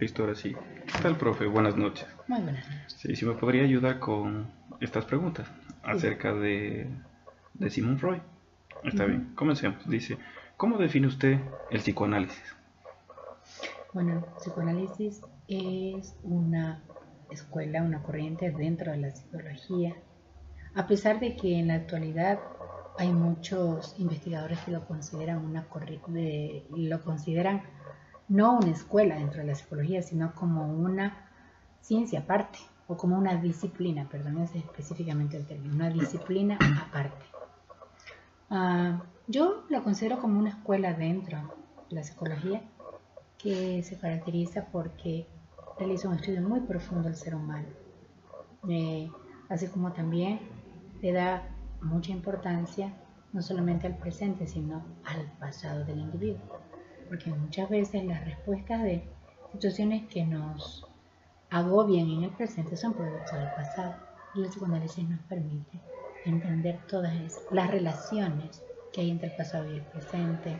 Listo, ahora sí. ¿Qué tal, profe? Buenas noches. Muy buenas noches. Sí, sí me podría ayudar con estas preguntas Sí. acerca de Sigmund Freud. Está Ujú. bien, comencemos. Dice, ¿cómo define usted el psicoanálisis? Bueno, el psicoanálisis es una escuela, una corriente dentro de la psicología. A pesar de que en la actualidad hay muchos investigadores que lo consideran lo consideran no una escuela dentro de la psicología, sino como una ciencia aparte, o como una disciplina, perdón, ese es específicamente el término, una disciplina aparte. Yo lo considero como una escuela dentro de la psicología que se caracteriza porque realiza un estudio muy profundo del ser humano, así como también le da mucha importancia no solamente al presente, sino al pasado del individuo, porque muchas veces las respuestas de situaciones que nos agobian en el presente son producto del pasado, y el psicoanálisis nos permite entender todas las relaciones que hay entre el pasado y el presente,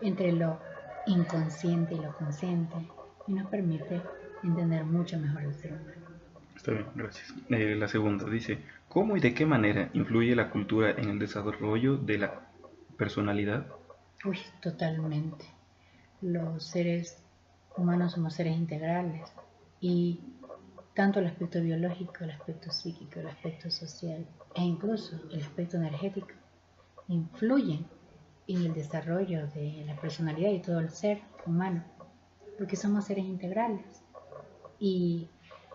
entre lo inconsciente y lo consciente, y nos permite entender mucho mejor el ser humano. Está bien, gracias. La segunda dice, ¿cómo y de qué manera influye la cultura en el desarrollo de la personalidad? Uy, totalmente. Los seres humanos somos seres integrales y tanto el aspecto biológico, el aspecto psíquico, el aspecto social e incluso el aspecto energético influyen en el desarrollo de la personalidad y todo el ser humano, porque somos seres integrales. Y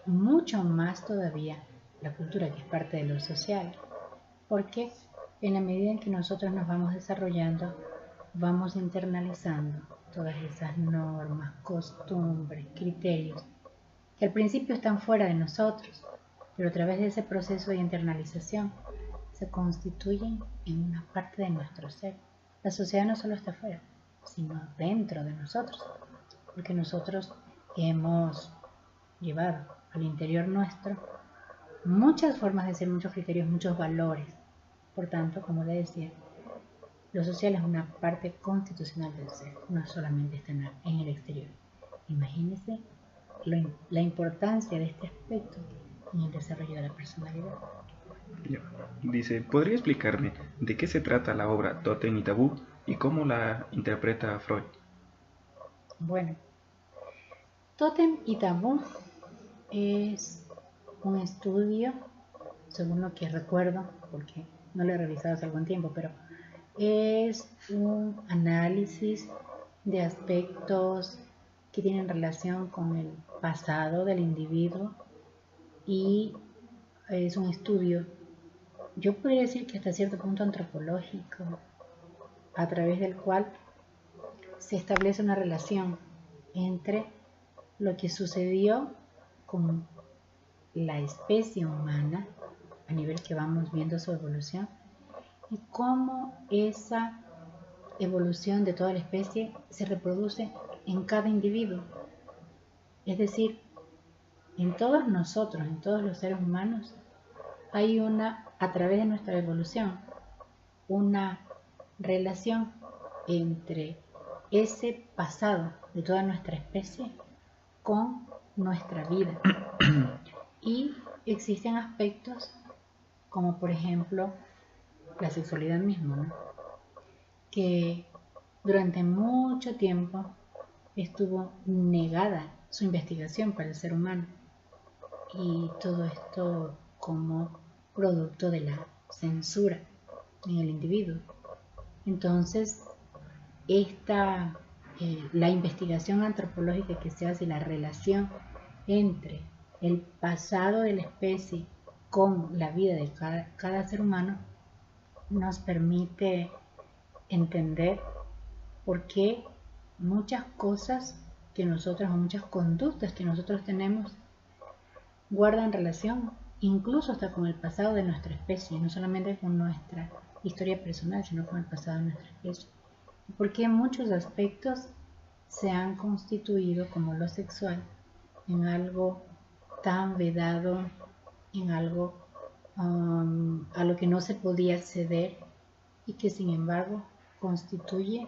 mucho más todavía la cultura, que es parte de lo social, porque en la medida en que nosotros nos vamos desarrollando, vamos internalizando todas esas normas, costumbres, criterios, que al principio están fuera de nosotros, pero a través de ese proceso de internalización se constituyen en una parte de nuestro ser. La sociedad no solo está fuera, sino dentro de nosotros, porque nosotros hemos llevado al interior nuestro muchas formas de ser, muchos criterios, muchos valores. Por tanto, como le decía, lo social es una parte constitucional del ser, no solamente está en el exterior. Imagínese la importancia de este aspecto en el desarrollo de la personalidad. Ya. Dice, ¿podría explicarme de qué se trata la obra Totem y Tabú y cómo la interpreta Freud? Bueno, Totem y Tabú es un estudio, según lo que recuerdo, porque no lo he revisado hace algún tiempo, pero es un análisis de aspectos que tienen relación con el pasado del individuo, y es un estudio, yo podría decir que hasta cierto punto antropológico, a través del cual se establece una relación entre lo que sucedió con la especie humana a nivel que vamos viendo su evolución, y cómo esa evolución de toda la especie se reproduce en cada individuo. Es decir, en todos nosotros, en todos los seres humanos, hay a través de nuestra evolución, una relación entre ese pasado de toda nuestra especie con nuestra vida. Y existen aspectos como por ejemplo la sexualidad misma, ¿no? Que durante mucho tiempo estuvo negada su investigación para el ser humano, y todo esto como producto de la censura en el individuo. Entonces, la investigación antropológica que se hace, la relación entre el pasado de la especie con la vida de cada ser humano, nos permite entender por qué muchas cosas que nosotros, o muchas conductas que nosotros tenemos, guardan relación incluso hasta con el pasado de nuestra especie, no solamente con nuestra historia personal, sino con el pasado de nuestra especie. Y por qué muchos aspectos se han constituido, como lo sexual, en algo tan vedado, en algo a lo que no se podía acceder, y que sin embargo constituye,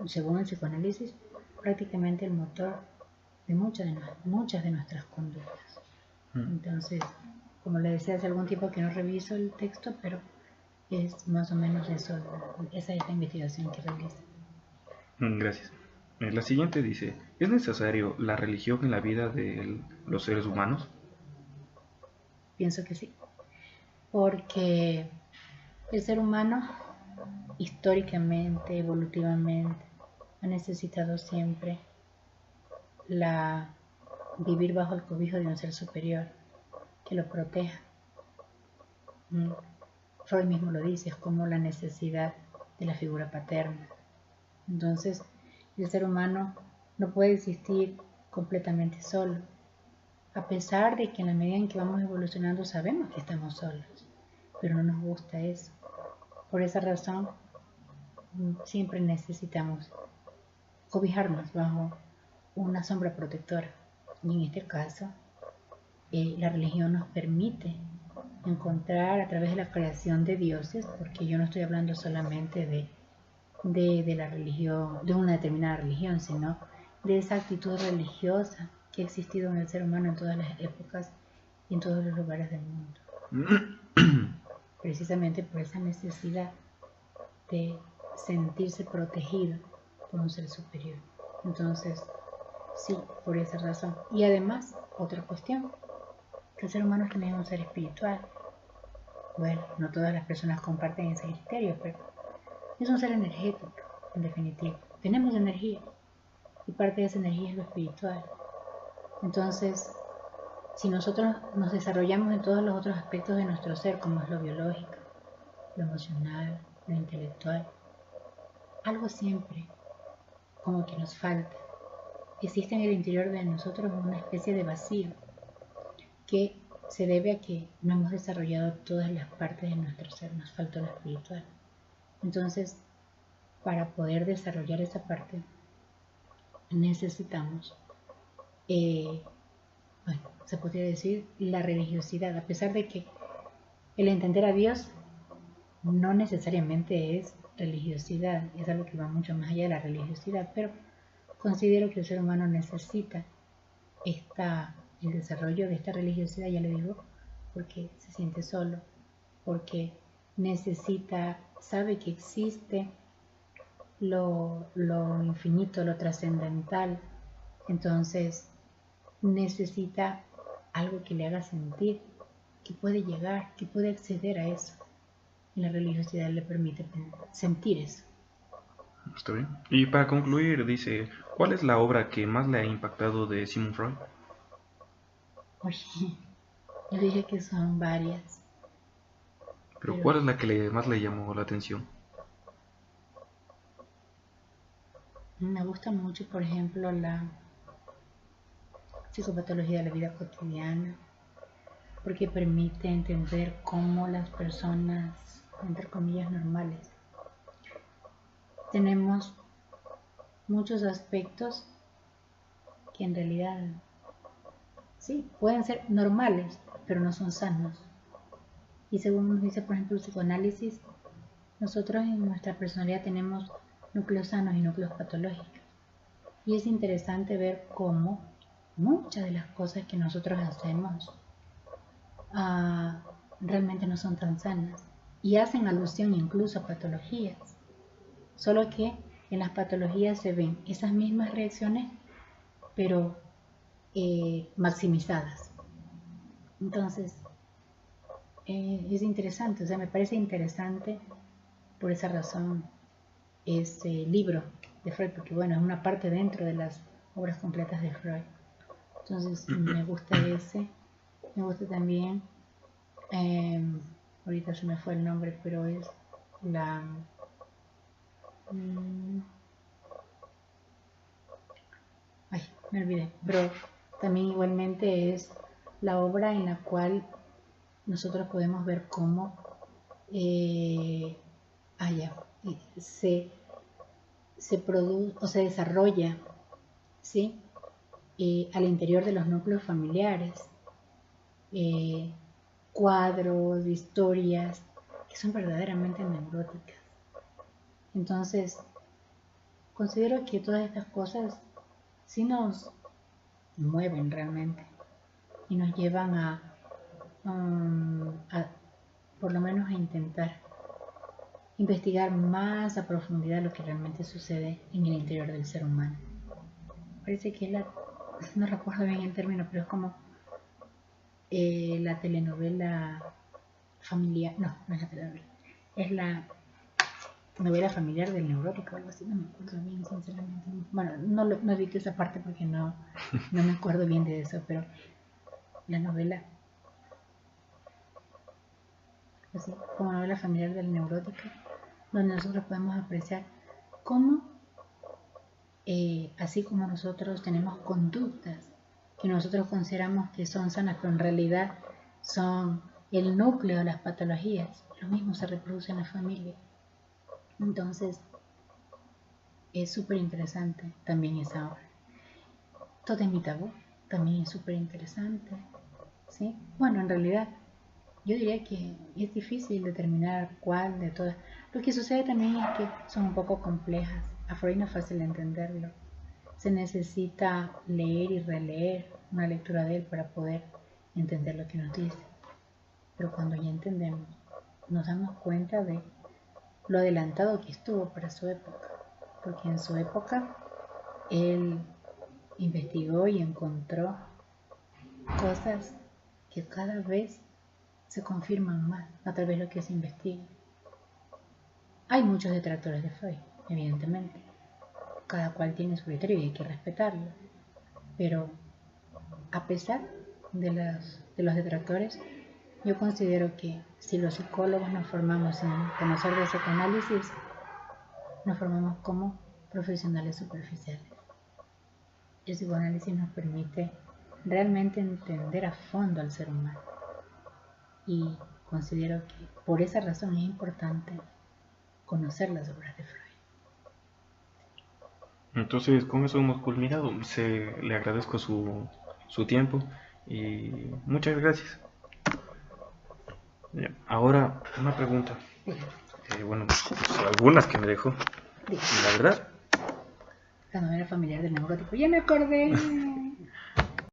según el psicoanálisis, prácticamente el motor de muchas de nuestras conductas. Entonces, como le decía hace algún tiempo que no reviso el texto, pero es más o menos eso, esa es la investigación que realiza. Gracias. La siguiente dice, ¿es necesario la religión en la vida de los seres humanos? Pienso que sí, porque el ser humano históricamente, evolutivamente, ha necesitado siempre vivir bajo el cobijo de un ser superior que lo proteja. Freud mismo lo dice, es como la necesidad de la figura paterna. Entonces, el ser humano no puede existir completamente solo, a pesar de que en la medida en que vamos evolucionando sabemos que estamos solos, pero no nos gusta eso. Por esa razón, siempre necesitamos cobijarnos bajo una sombra protectora. Y en este caso, la religión nos permite encontrar a través de la creación de dioses, porque yo no estoy hablando solamente de la religión, de una determinada religión, sino de esa actitud religiosa que ha existido en el ser humano en todas las épocas y en todos los lugares del mundo. Precisamente por esa necesidad de sentirse protegido por un ser superior. Entonces, sí, por esa razón. Y además, otra cuestión, que el ser humano también es un ser espiritual. Bueno, no todas las personas comparten ese criterio, pero es un ser energético, en definitiva. Tenemos energía, y parte de esa energía es lo espiritual. Entonces, si nosotros nos desarrollamos en todos los otros aspectos de nuestro ser, como es lo biológico, lo emocional, lo intelectual, algo siempre como que nos falta. Existe en el interior de nosotros una especie de vacío que se debe a que no hemos desarrollado todas las partes de nuestro ser, nos falta lo espiritual. Entonces, para poder desarrollar esa parte, necesitamos, bueno, se podría decir la religiosidad, a pesar de que el entender a Dios no necesariamente es religiosidad, es algo que va mucho más allá de la religiosidad, pero considero que el ser humano necesita el desarrollo de esta religiosidad, ya le digo, porque se siente solo, porque sabe que existe lo infinito, lo trascendental, entonces necesita algo que le haga sentir que puede llegar, que puede acceder a eso. Y la religiosidad le permite sentir eso. Está bien. Y para concluir, dice, ¿cuál es la obra que más le ha impactado de Sigmund Freud? Oye, yo dije que son varias. Pero ¿cuál es la que más le llamó la atención? Me gusta mucho, por ejemplo, la psicopatología de la vida cotidiana, porque permite entender cómo las personas, entre comillas, normales, tenemos muchos aspectos que en realidad sí, pueden ser normales, pero no son sanos. Y según nos dice, por ejemplo, el psicoanálisis, nosotros en nuestra personalidad tenemos núcleos sanos y núcleos patológicos. Y es interesante ver cómo muchas de las cosas que nosotros hacemos realmente no son tan sanas y hacen alusión incluso a patologías. Solo que en las patologías se ven esas mismas reacciones, pero maximizadas. Entonces, es interesante, o sea, me parece interesante por esa razón ese libro de Freud, porque bueno, es una parte dentro de las obras completas de Freud. Entonces, me gusta ese, me gusta también, ahorita se me fue el nombre, pero es la... ay, me olvidé, pero también igualmente es la obra en la cual nosotros podemos ver cómo se produce o se desarrolla, ¿sí? Al interior de los núcleos familiares, cuadros, historias que son verdaderamente neuróticas. Entonces, considero que todas estas cosas sí nos mueven realmente y nos llevan a por lo menos a intentar investigar más a profundidad lo que realmente sucede en el interior del ser humano. Parece que no recuerdo bien el término, pero es como la telenovela familiar, no es la telenovela, es la novela familiar del neurótico, algo así, no me acuerdo bien, sinceramente. Bueno, no he visto esa parte porque no me acuerdo bien de eso, pero la novela, así como novela familiar del neurótico, donde nosotros podemos apreciar cómo, así como nosotros tenemos conductas que nosotros consideramos que son sanas, pero en realidad son el núcleo de las patologías, lo mismo se reproduce en la familia. Entonces, es súper interesante también esa obra. Tótem y Tabú también es súper interesante, ¿sí? Bueno, en realidad, yo diría que es difícil determinar cuál de todas. Lo que sucede también es que son un poco complejas. A Freud no es fácil entenderlo. Se necesita leer y releer una lectura de él para poder entender lo que nos dice. Pero cuando ya entendemos, nos damos cuenta de lo adelantado que estuvo para su época. Porque en su época él investigó y encontró cosas que cada vez se confirman más a través de lo que se investiga. Hay muchos detractores de Freud, evidentemente. Cada cual tiene su criterio y hay que respetarlo. Pero a pesar de los detractores, yo considero que si los psicólogos nos formamos en conocer de psicoanálisis, nos formamos como profesionales superficiales. El psicoanálisis nos permite realmente entender a fondo al ser humano. Y considero que por esa razón es importante conocer las obras de Freud. Entonces, con eso hemos culminado. Le agradezco su tiempo y muchas gracias. Bien, ahora, una pregunta. Bueno, pues, algunas que me dejó. La verdad, La novela familiar del neurótico. Ya me acordé.